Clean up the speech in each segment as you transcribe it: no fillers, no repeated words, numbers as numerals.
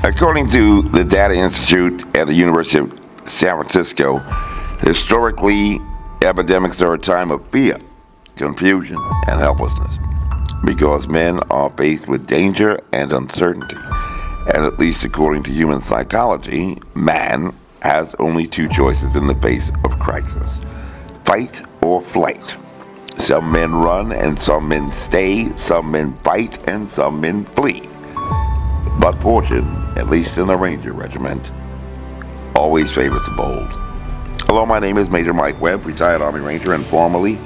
According to the Data Institute at the University of San Francisco, historically, epidemics are a time of fear, confusion, and helplessness because men are faced with danger and uncertainty. And at least according to human psychology, man has only two choices in the face of crisis: fight or flight. Some men run and some men stay, some men fight and some men flee. But fortune, at least in the Ranger Regiment, always favors the bold. Hello, my name is Major Mike Webb, retired Army Ranger and formerly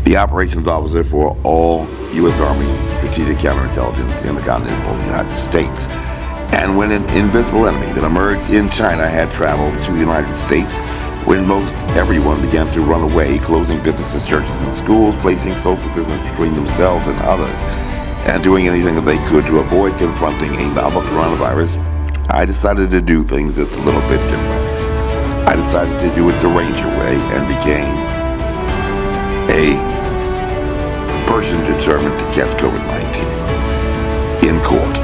the Operations Officer for all U.S. Army Strategic Counterintelligence in the continental United States. And when an invisible enemy that emerged in China had traveled to the United States, when most everyone began to run away, closing businesses, churches, and schools, placing social distance between themselves and others, and doing anything that they could to avoid confronting a novel coronavirus, I decided to do things just a little bit different. I decided to do it the Ranger way and became a person determined to catch COVID-19 in court.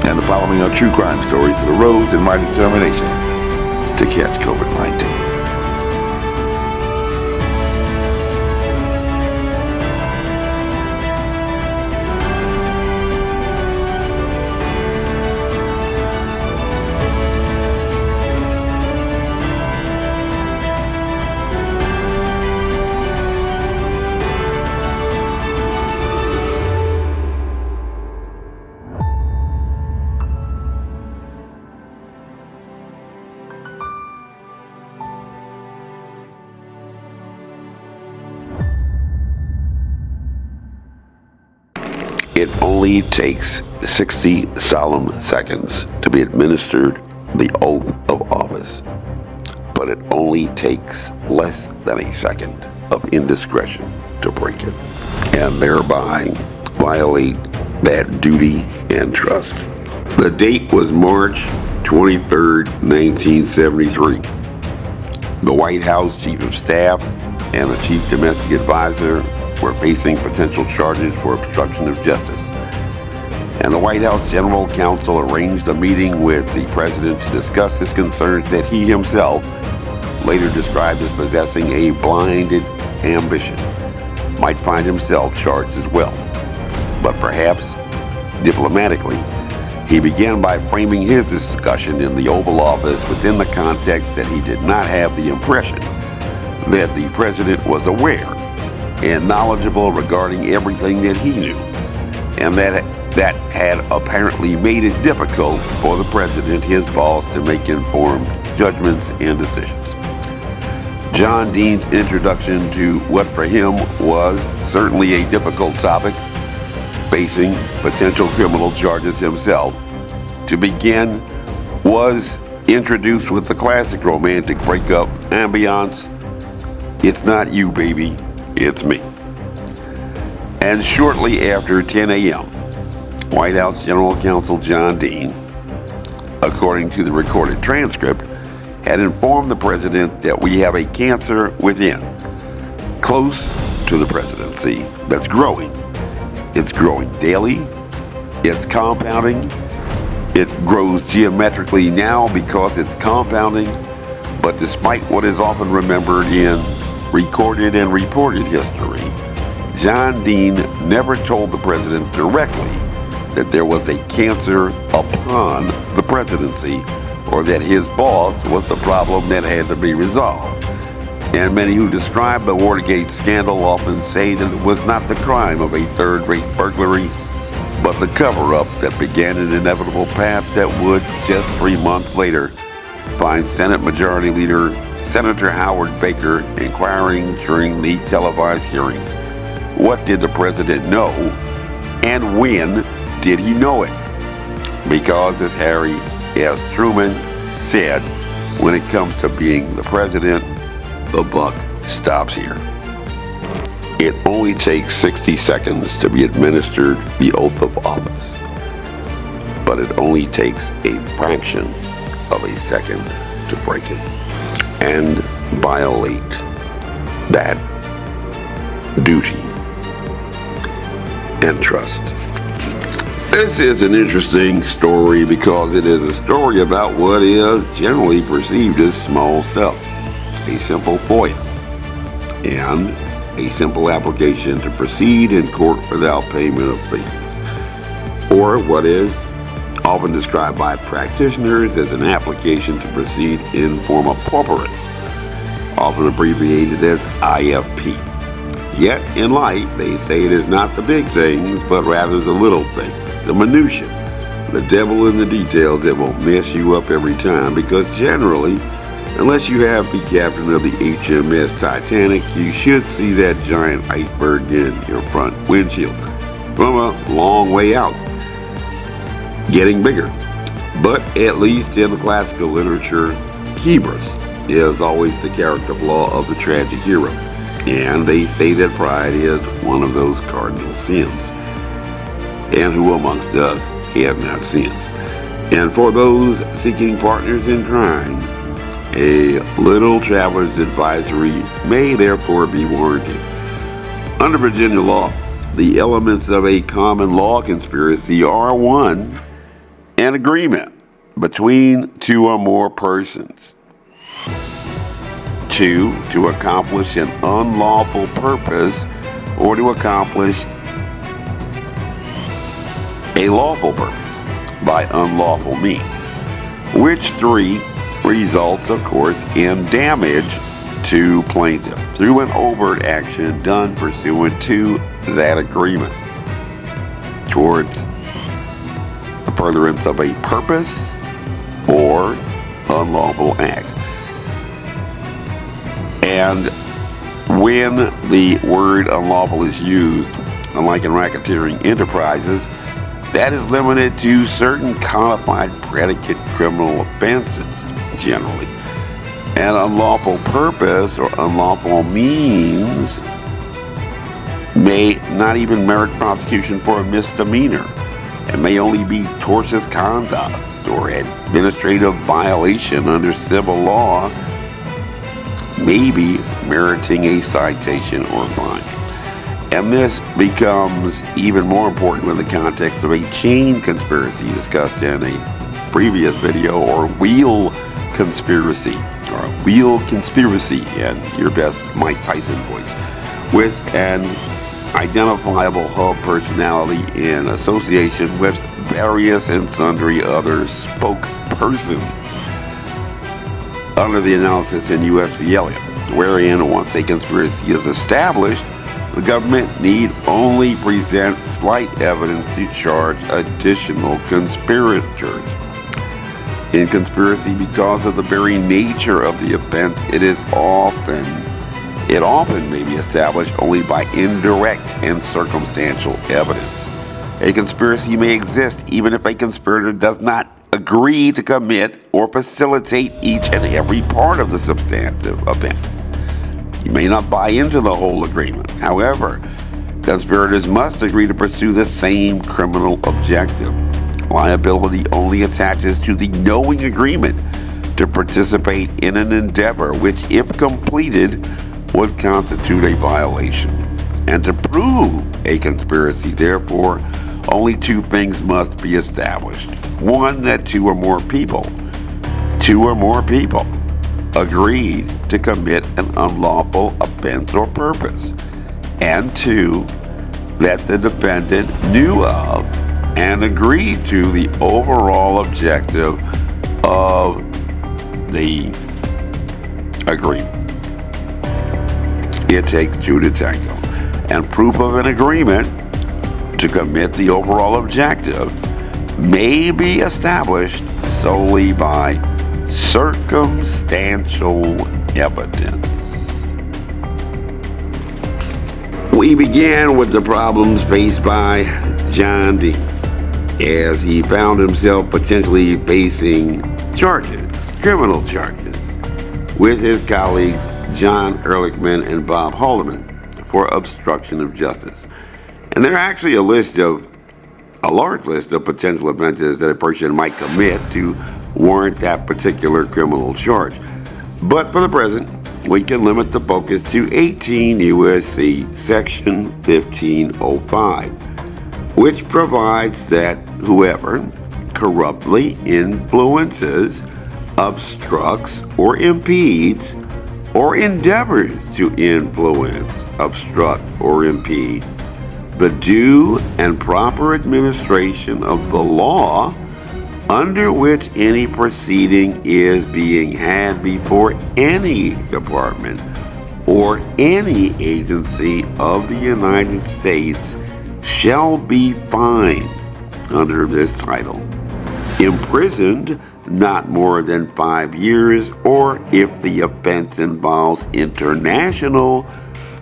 And the following are true crime stories that arose in my determination to catch COVID-19. It only takes 60 solemn seconds to be administered the oath of office, but it only takes less than a second of indiscretion to break it, and thereby violate that duty and trust. The date was March 23rd, 1973. The White House Chief of Staff and the Chief Domestic Advisor were facing potential charges for obstruction of justice. And the White House General Counsel arranged a meeting with the President to discuss his concerns that he himself later described as possessing a blinded ambition might find himself charged as well. But perhaps diplomatically, he began by framing his discussion in the Oval Office within the context that he did not have the impression that the President was aware and knowledgeable regarding everything that he knew, and that had apparently made it difficult for the President, his boss, to make informed judgments and decisions. John Dean's introduction to what for him was certainly a difficult topic, facing potential criminal charges himself, to begin, was introduced with the classic romantic breakup ambiance: "It's not you, baby, it's me." And shortly after 10 a.m., White House General Counsel John Dean, according to the recorded transcript, had informed the President that we have a cancer within, close to the presidency, that's growing. It's growing daily. It's compounding. It grows geometrically now because it's compounding. But despite what is often remembered in recorded and reported history, John Dean never told the President directly that there was a cancer upon the presidency, or that his boss was the problem that had to be resolved. And many who describe the Watergate scandal often say that it was not the crime of a third-rate burglary, but the cover-up that began an inevitable path that would, just 3 months later, find Senate Majority Leader Senator Howard Baker inquiring during the televised hearings. What did the President know, and when did he know it? Because, as Harry S. Truman said, when it comes to being the President, the buck stops here. It only takes 60 seconds to be administered the oath of office, but it only takes a fraction of a second to break it and violate that duty and trust. This is an interesting story because it is a story about what is generally perceived as small stuff. A simple FOIA and a simple application to proceed in court without payment of fees. Or what is often described by practitioners as an application to proceed in Forma Pauperis, often abbreviated as IFP. Yet in life, they say it is not the big things, but rather the little things, the minutiae, the devil in the details that will mess you up every time, because generally, unless you have the captain of the HMS Titanic, you should see that giant iceberg in your front windshield from a long way out, getting bigger. But at least in the classical literature, hubris is always the character flaw of the tragic hero. And they say that pride is one of those cardinal sins. And who amongst us have not sinned? And for those seeking partners in crime, a little traveler's advisory may therefore be warranted. Under Virginia law, the elements of a common law conspiracy are: 1, an agreement between 2 or more persons; 2, to accomplish an unlawful purpose or to accomplish a lawful purpose by unlawful means, which 3 results, of course, in damage to plaintiff through an overt action done pursuant to that agreement towards the furtherance of a purpose or unlawful act. And when the word unlawful is used, unlike in racketeering enterprises, that is limited to certain codified predicate criminal offenses, generally. An unlawful purpose or unlawful means may not even merit prosecution for a misdemeanor. It may only be tortious conduct or administrative violation under civil law, maybe meriting a citation or fine. And this becomes even more important in the context of a chain conspiracy discussed in a previous video, or wheel conspiracy, in your best Mike Tyson voice, with an identifiable hub personality in association with various and sundry other spokespersons. Under the analysis in U.S.C. wherein once a conspiracy is established, the government need only present slight evidence to charge additional conspirators. In conspiracy, because of the very nature of the offense, it often may be established only by indirect and circumstantial evidence. A conspiracy may exist even if a conspirator does not agree to commit or facilitate each and every part of the substantive event. You may not buy into the whole agreement. However, conspirators must agree to pursue the same criminal objective. Liability only attaches to the knowing agreement to participate in an endeavor which, if completed, would constitute a violation. And to prove a conspiracy, therefore, only 2 things must be established. 1, that 2 or more people agreed to commit an unlawful offense or purpose. And 2, that the defendant knew of and agreed to the overall objective of the agreement. It takes 2 to tango. And proof of an agreement to commit the overall objective may be established solely by circumstantial evidence. We began with the problems faced by John D. as he found himself potentially facing criminal charges, with his colleagues John Ehrlichman and Bob Haldeman for obstruction of justice. And there are actually a large list of potential offenses that a person might commit to warrant that particular criminal charge. But for the present, we can limit the focus to 18 U.S.C. Section 1505, which provides that whoever corruptly influences, obstructs, or impedes, or endeavors to influence, obstruct, or impede the due and proper administration of the law under which any proceeding is being had before any department or any agency of the United States shall be fined under this title, imprisoned not more than 5 years, or if the offense involves international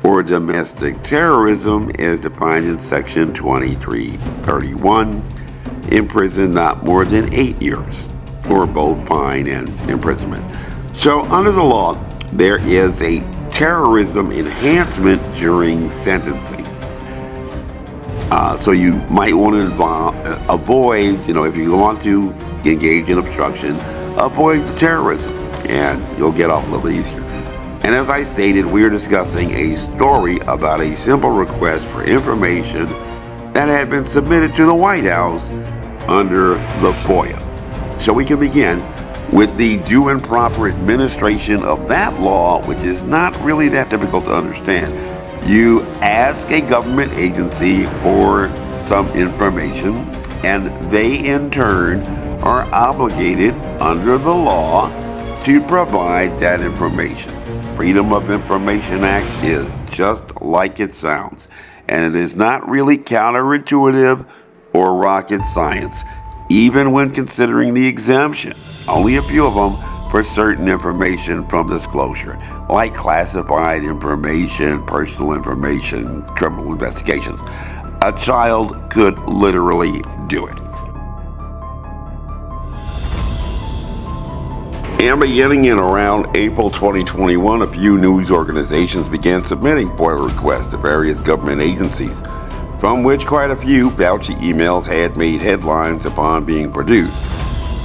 or domestic terrorism as defined in Section 2331, imprisoned not more than 8 years, or both fine and imprisonment. So under the law, there is a terrorism enhancement during sentencing. So you might want to avoid, if you want to engage in obstruction, avoid the terrorism, and you'll get off a little easier. And as I stated, we're discussing a story about a simple request for information that had been submitted to the White House under the FOIA. So we can begin with the due and proper administration of that law, which is not really that difficult to understand. You ask a government agency for some information, and they in turn are obligated under the law to provide that information. Freedom of Information Act is just like it sounds, and it is not really counterintuitive or rocket science, even when considering the exemption, only a few of them, for certain information from disclosure, like classified information, personal information, criminal investigations. A child could literally do it. And beginning in around April 2021, a few news organizations began submitting FOIA requests to various government agencies, from which quite a few Fauci emails had made headlines upon being produced.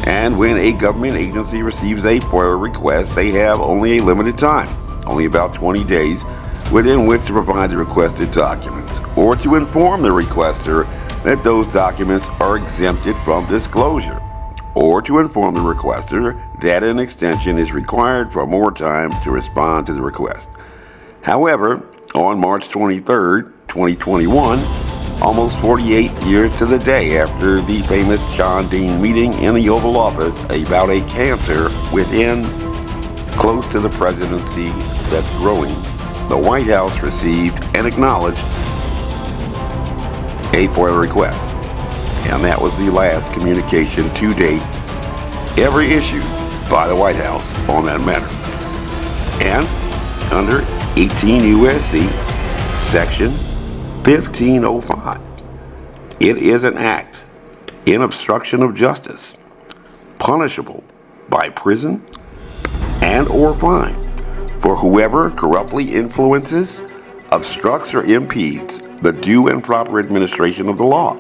And when a government agency receives a FOIA request, they have only a limited time, only about 20 days, within which to provide the requested documents, or to inform the requester that those documents are exempted from disclosure, or to inform the requester that an extension is required for more time to respond to the request. However, on March 23rd, 2021, almost 48 years to the day after the famous John Dean meeting in the Oval Office about a cancer within close to the presidency that's growing, the White House received and acknowledged a FOIA request. And that was the last communication to date ever issued by the White House on that matter. And under 18 U.S.C. Section 1505, it is an act in obstruction of justice, punishable by prison and or fine for whoever corruptly influences, obstructs, or impedes the due and proper administration of the law,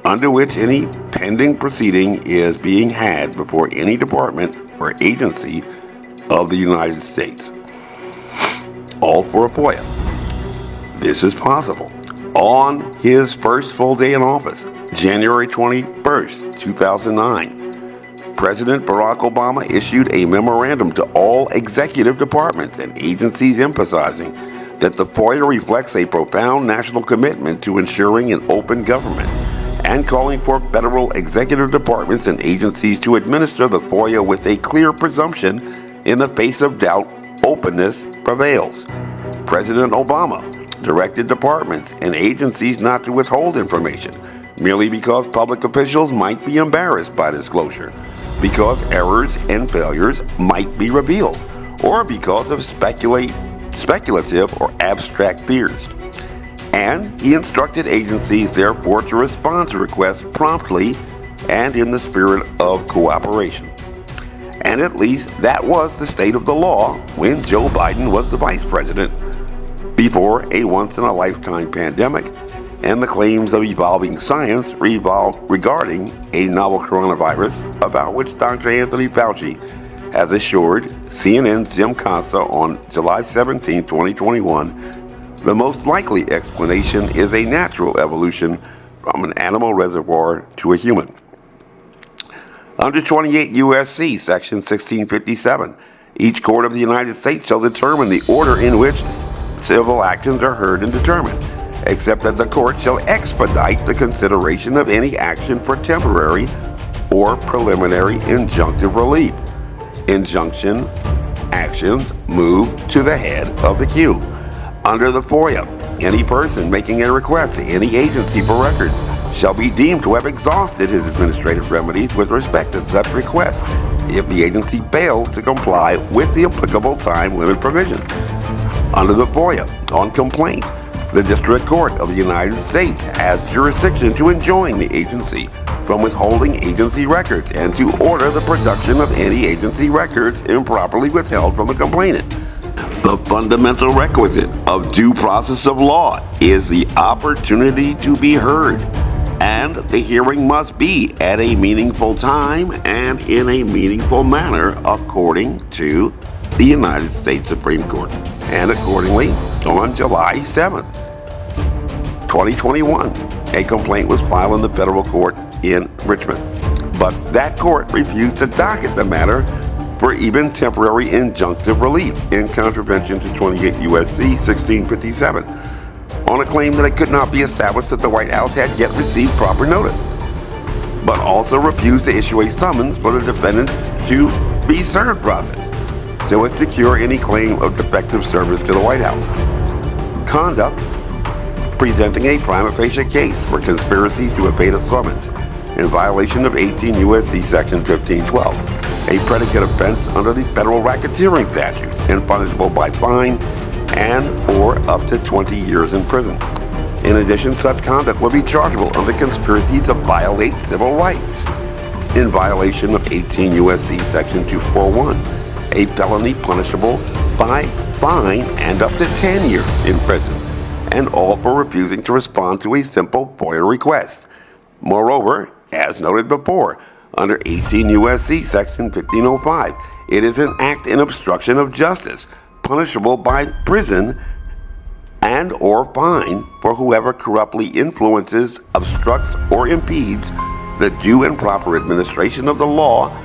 under which any pending proceeding is being had before any department or agency of the United States. All for a FOIA. This is possible on his first full day in office, January 21st, 2009. President Barack Obama issued a memorandum to all executive departments and agencies emphasizing that the FOIA reflects a profound national commitment to ensuring an open government, and calling for federal executive departments and agencies to administer the FOIA with a clear presumption in the face of doubt openness prevails. President Obama directed departments and agencies not to withhold information merely because public officials might be embarrassed by disclosure, because errors and failures might be revealed, or because of speculative or abstract fears. And he instructed agencies, therefore, to respond to requests promptly and in the spirit of cooperation. And at least that was the state of the law when Joe Biden was the vice president, before a once-in-a-lifetime pandemic and the claims of evolving science regarding a novel coronavirus, about which Dr. Anthony Fauci has assured CNN's Jim Costa on July 17, 2021, the most likely explanation is a natural evolution from an animal reservoir to a human. Under 28 U.S.C. Section 1657, each court of the United States shall determine the order in which civil actions are heard and determined, except that the court shall expedite the consideration of any action for temporary or preliminary injunctive relief. Injunction actions move to the head of the queue. Under the FOIA, any person making a request to any agency for records shall be deemed to have exhausted his administrative remedies with respect to such request if the agency fails to comply with the applicable time limit provisions. Under the FOIA, on complaint, the District Court of the United States has jurisdiction to enjoin the agency from withholding agency records and to order the production of any agency records improperly withheld from the complainant. The fundamental requisite of due process of law is the opportunity to be heard, and the hearing must be at a meaningful time and in a meaningful manner according to the United States Supreme Court. And accordingly, on July 7th, 2021, a complaint was filed in the federal court in Richmond, but that court refused to docket the matter for even temporary injunctive relief in contravention to 28 U.S.C. 1657 on a claim that it could not be established that the White House had yet received proper notice, but also refused to issue a summons for the defendant to be served process so as to cure any claim of defective service to the White House. Conduct presenting a prima facie case for conspiracy to evade a summons in violation of 18 U.S.C. Section 1512, a predicate offense under the federal racketeering statute and punishable by fine and or up to 20 years in prison. In addition, such conduct will be chargeable under conspiracy to violate civil rights in violation of 18 U.S.C. Section 241, a felony punishable by fine and up to 10 years in prison, and all for refusing to respond to a simple FOIA request. Moreover, as noted before, under 18 U.S.C. Section 1505, it is an act in obstruction of justice, punishable by prison and or fine for whoever corruptly influences, obstructs, or impedes the due and proper administration of the law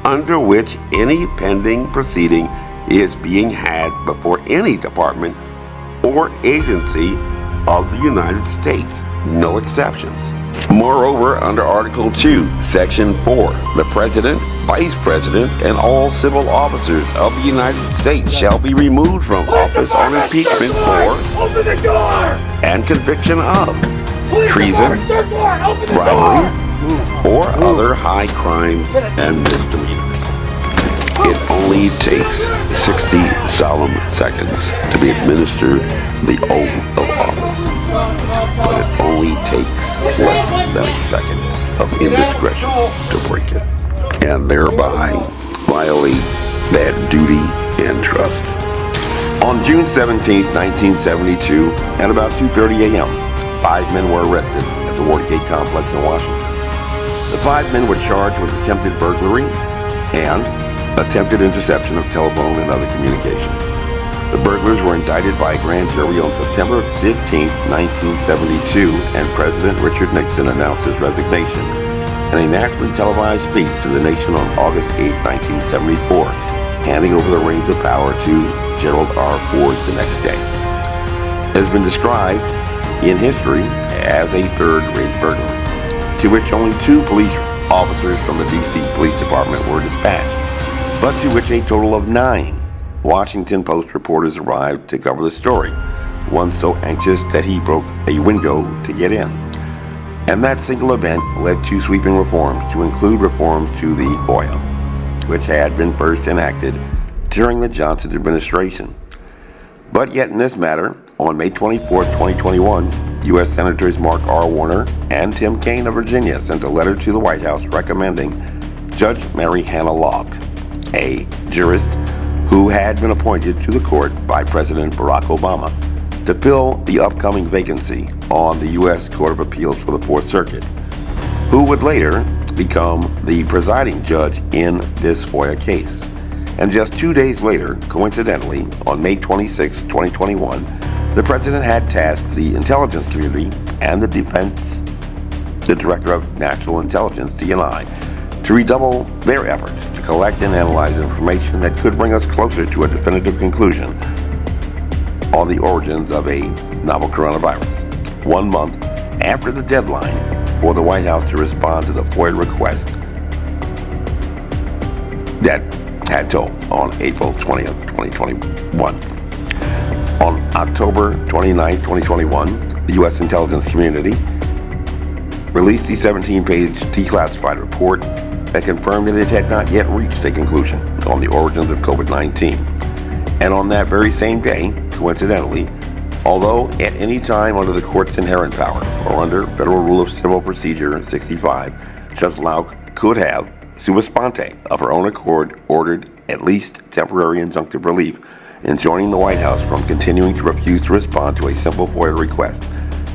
under which any pending proceeding is being had before any department or agency of the United States, no exceptions. Moreover, under Article 2, Section 4, the President, Vice President, and all civil officers of the United States shall be removed from office on impeachment for and conviction of treason, bribery, or other high crimes and misdemeanors. It only takes 60 solemn seconds to be administered the oath of office, but it only takes less than a second of indiscretion to break it, and thereby violate that duty and trust. On June 17, 1972, at about 2:30 a.m., 5 men were arrested at the Watergate complex in Washington. The 5 men were charged with attempted burglary and attempted interception of telephone and other communications. The burglars were indicted by a grand jury on September 15, 1972, and President Richard Nixon announced his resignation in a nationally televised speech to the nation on August 8, 1974, handing over the reins of power to Gerald R. Ford the next day. It has been described in history as a third-rate burglary, to which only 2 police officers from the D.C. Police Department were dispatched, but to which a total of 9 Washington Post reporters arrived to cover the story, one so anxious that he broke a window to get in. And that single event led to sweeping reforms, to include reforms to the FOIA, which had been first enacted during the Johnson administration. But yet in this matter, on May 24, 2021, U.S. Senators Mark R. Warner and Tim Kaine of Virginia sent a letter to the White House recommending Judge Mary Hannah Locke, a jurist who had been appointed to the court by President Barack Obama, to fill the upcoming vacancy on the U.S. Court of Appeals for the Fourth Circuit, who would later become the presiding judge in this FOIA case. And just 2 days later, coincidentally, on May 26, 2021, the president had tasked the intelligence community and the defense the Director of National Intelligence, DNI, to redouble their efforts to collect and analyze information that could bring us closer to a definitive conclusion on the origins of a novel coronavirus. 1 month after the deadline for the White House to respond to the FOIA request that had told on April 20th, 2021. On October 29th, 2021, the U.S. intelligence community released the 17-page declassified report that confirmed that it had not yet reached a conclusion on the origins of COVID-19. And on that very same day, coincidentally, although at any time under the court's inherent power or under Federal Rule of Civil Procedure 65, Judge Lauper could have, sua sponte, of her own accord, ordered at least temporary injunctive relief, enjoining the White House from continuing to refuse to respond to a simple FOIA request.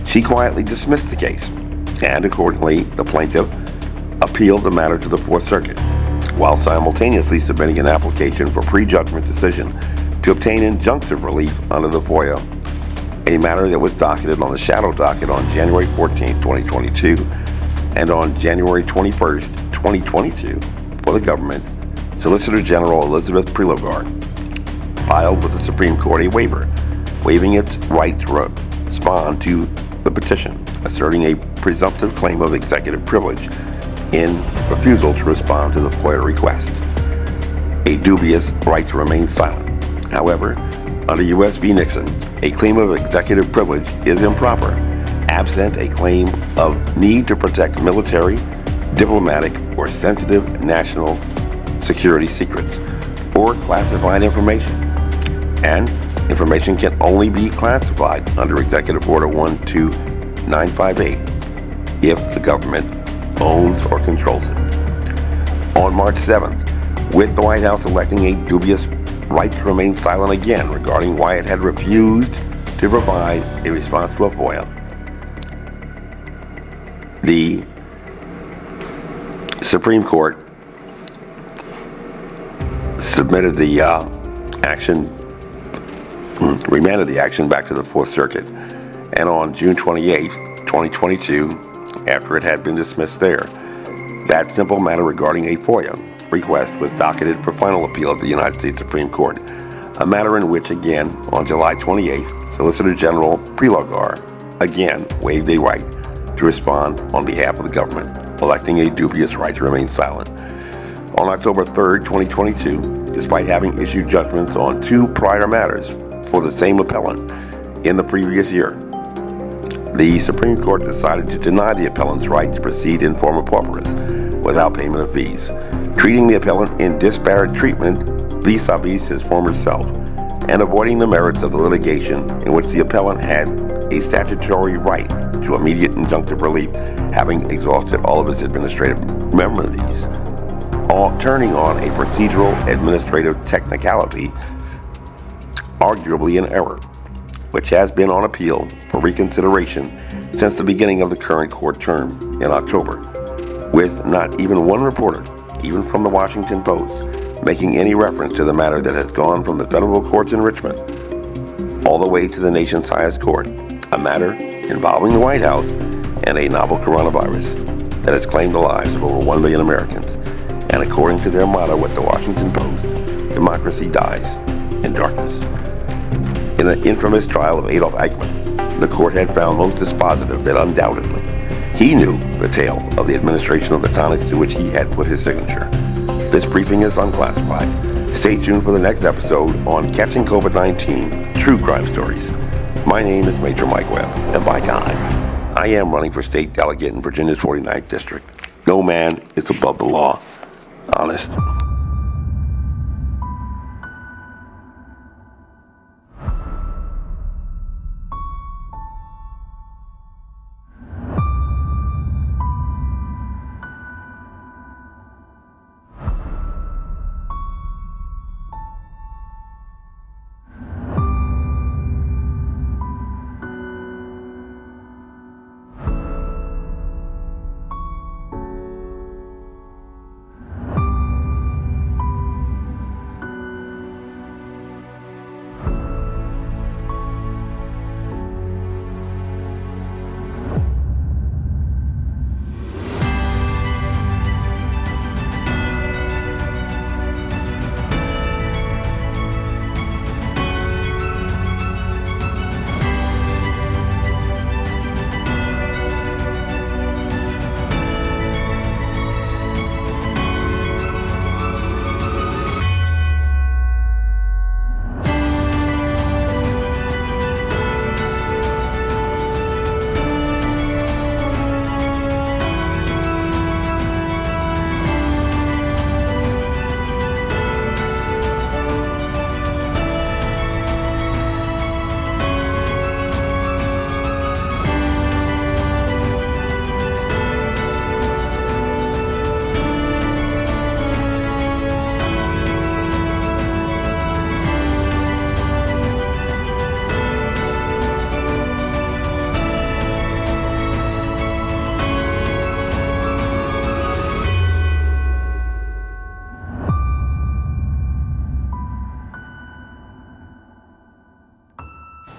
She quietly dismissed the case, and accordingly, the plaintiff appealed the matter to the Fourth Circuit, while simultaneously submitting an application for prejudgment decision to obtain injunctive relief under the FOIA, a matter that was docketed on the shadow docket on January 14, 2022, and on January 21, 2022, for the government, Solicitor General Elizabeth Prelogar filed with the Supreme Court a waiver, waiving its right to respond to the petition, asserting a presumptive claim of executive privilege in refusal to respond to the FOIA request, a dubious right to remain silent. However, under U.S.C. Nixon, a claim of executive privilege is improper, absent a claim of need to protect military, diplomatic, or sensitive national security secrets, or classified information. And information can only be classified under Executive Order 12958 if the government owns or controls it. On March 7th, with the White House electing a dubious right to remain silent again regarding why it had refused to provide a response to a FOIA, the Supreme Court submitted the remanded the action back to the Fourth Circuit. And on June 28, 2022, after it had been dismissed there, that simple matter regarding a FOIA request was docketed for final appeal at the United States Supreme Court, a matter in which, again, on July 28th, Solicitor General Prelogar again waived a right to respond on behalf of the government, electing a dubious right to remain silent. On October 3rd, 2022, despite having issued judgments on two prior matters for the same appellant in the previous year, the Supreme Court decided to deny the appellant's right to proceed in Forma Pauperis without payment of fees, treating the appellant in disparate treatment vis-a-vis his former self, and avoiding the merits of the litigation in which the appellant had a statutory right to immediate injunctive relief, having exhausted all of his administrative remedies, turning on a procedural administrative technicality, arguably an error, which has been on appeal for reconsideration since the beginning of the current court term in October, with not even one reporter, even from the Washington Post, making any reference to the matter that has gone from the federal courts in Richmond all the way to the nation's highest court, a matter involving the White House and a novel coronavirus that has claimed the lives of over 1 million Americans. And according to their motto at the Washington Post, democracy dies in darkness. In an infamous trial of Adolf Eichmann, the court had found most dispositive that undoubtedly he knew the tale of the administration of the tonics to which he had put his signature. This briefing is unclassified. Stay tuned for the next episode on Catching COVID-19 True Crime Stories. My name is Major Mike Webb, and by God, I am running for state delegate in Virginia's 49th District. No man is above the law. Honest.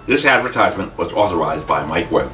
This advertisement was authorized by Mike Webb.